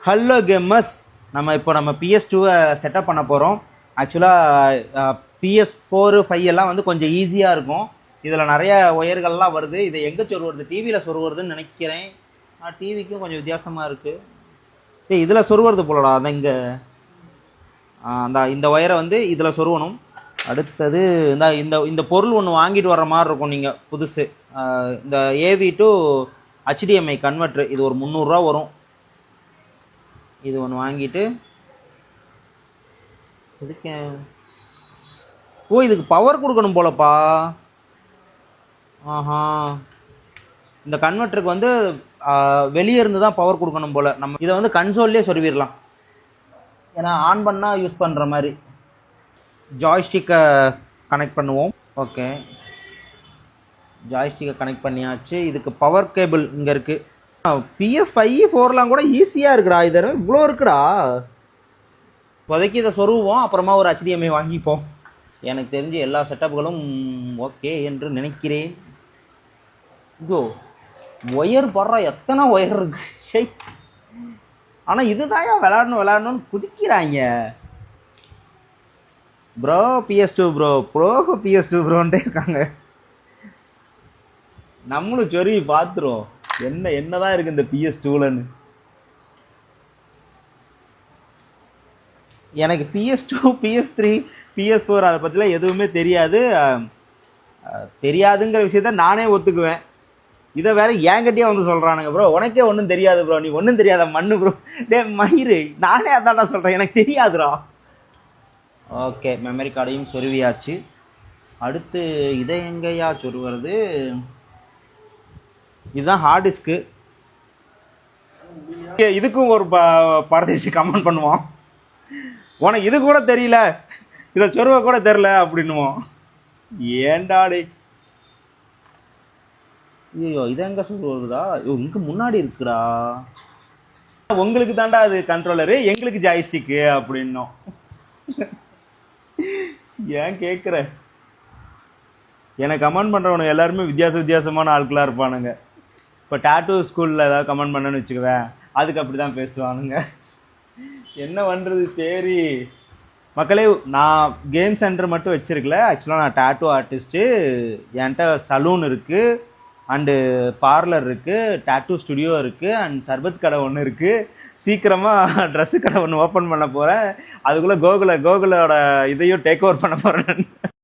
Hello gamers, நம்ம PS2 setup பண்ண போகிறோம். ஆக்சுவலாக PS4 5 எல்லாம் வந்து கொஞ்சம் ஈஸியாக இருக்கும். இதில் நிறைய ஒயர்கள்லாம் வருது. இதை எங்கே சொருவுறது? டிவியில் சொருவுறதுன்னு நினைக்கிறேன். டிவிக்கும் கொஞ்சம் வித்தியாசமாக இருக்குது. இதில் சொருவுறது போலடா. அதான் இங்கே இந்த ஒயரை வந்து இதில் சொருவணும். அடுத்தது இந்த பொருள் ஒன்று வாங்கிட்டு வர்ற மாதிரி இருக்கும். நீங்கள் புதுசு இந்த AV to HDMI கன்வெர்ட்ரு, இது ஒரு 300 ரூபா வரும். இது ஒன்று வாங்கிட்டு இதுக்கு பவர் கொடுக்கணும் போலப்பா. ஆஹா, இந்த கன்வெர்ட்டருக்கு வந்து வெளியே இருந்து தான் பவர் கொடுக்கணும் போல. நம்ம இதை வந்து கன்சோல்லே சொருவிடலாம். ஏன்னா ஆன் பண்ணால் யூஸ் பண்ணுற மாதிரி. ஜாய்ஸ்டிக்கை கனெக்ட் பண்ணுவோம். ஓகே, ஜாய்ஸ்டிக்கை கனெக்ட் பண்ணியாச்சு. இதுக்கு பவர் கேபிள் இங்கே இருக்குது. PS5 4லாம் கூட ஈஸியாக இருக்குடா. இது இவ்வளோ இருக்குடா. இப்போதைக்கு இதை சொருவோம், அப்புறமா ஒரு HDMI வாங்கிப்போம். எனக்கு தெரிஞ்ச எல்லா செட்டப்புகளும் ஓகே என்று நினைக்கிறேன். இதோ ஒயர் படுற எத்தனை ஒயர் இருக்கு. ஷை, ஆனால் இதுதான் விளையாடணும்னு குதிக்கிறாங்க. ப்ரோ PS2 ப்ரோ PS2 ப்ரோன்ட்டே இருக்காங்க. நம்மளும் சொருவி பார்த்துருவோம் என்னதான் இருக்கு இந்த PS2லன்னு. எனக்கு PS2 PS3 PS4 அதை பற்றிலாம் எதுவுமே தெரியாதுங்கிற விஷயத்த நானே ஒத்துக்குவேன். இதை வேற ஏங்கிட்டே வந்து சொல்கிறானுங்க, ப்ரோ உனக்கே ஒன்றும் தெரியாது ப்ரோ, நீ ஒன்றும் தெரியாத மண்ணு ப்ரோ. டே மயிறு, நானே அதான்டா சொல்கிறேன், எனக்கு தெரியாதுடா. ஓகே, மெமரி கார்டையும் சொருவியாச்சு. அடுத்து இதை எங்கேயா சொருவது? இதுதான் ஹார்ட் டிஸ்க்கு. இதுக்கும் ஒரு பரதேசி கமெண்ட் பண்ணுவோம், உனக்கு இது கூட தெரியல, இதை சொருவ கூட தெரியல அப்படின்னுவோம். ஏண்டாடி, ஐயோ இதை எங்க சொல்லுவதுடா? இங்க முன்னாடி இருக்குடா. உங்களுக்கு தாண்டா அது கண்ட்ரோலரு, எங்களுக்கு ஜாய்ஸ்டிக்கு அப்படின்னும். ஏன் கேட்குற? எனக்கு கமெண்ட் பண்ணுறவனுங்க எல்லாருமே வித்தியாசமான ஆட்களாக இருப்பானுங்க. இப்போ டாட்டூ ஸ்கூலில் ஏதாவது கமெண்ட் பண்ணணும்னு வச்சுக்குவேன், அதுக்கு அப்படி தான் பேசுவானுங்க. என்ன பண்ணுறது? சரி மக்களே, நான் கேம் சென்டர் மட்டும் வச்சுருக்கல. ஆக்சுவலாக நான் டாட்டூ ஆர்டிஸ்ட்டு. என்கிட்ட சலூன் இருக்குது, அண்டு பார்லர் இருக்குது, டாட்டூ ஸ்டுடியோ இருக்குது, அண்ட் சர்பத் கடை ஒன்று இருக்குது. சீக்கிரமாக ட்ரெஸ்ஸு கடை ஒன்று ஓப்பன் பண்ண போகிறேன். அதுக்குள்ளே கோகுலோட இதையும் டேக் ஓவர் பண்ண போகிறேன்.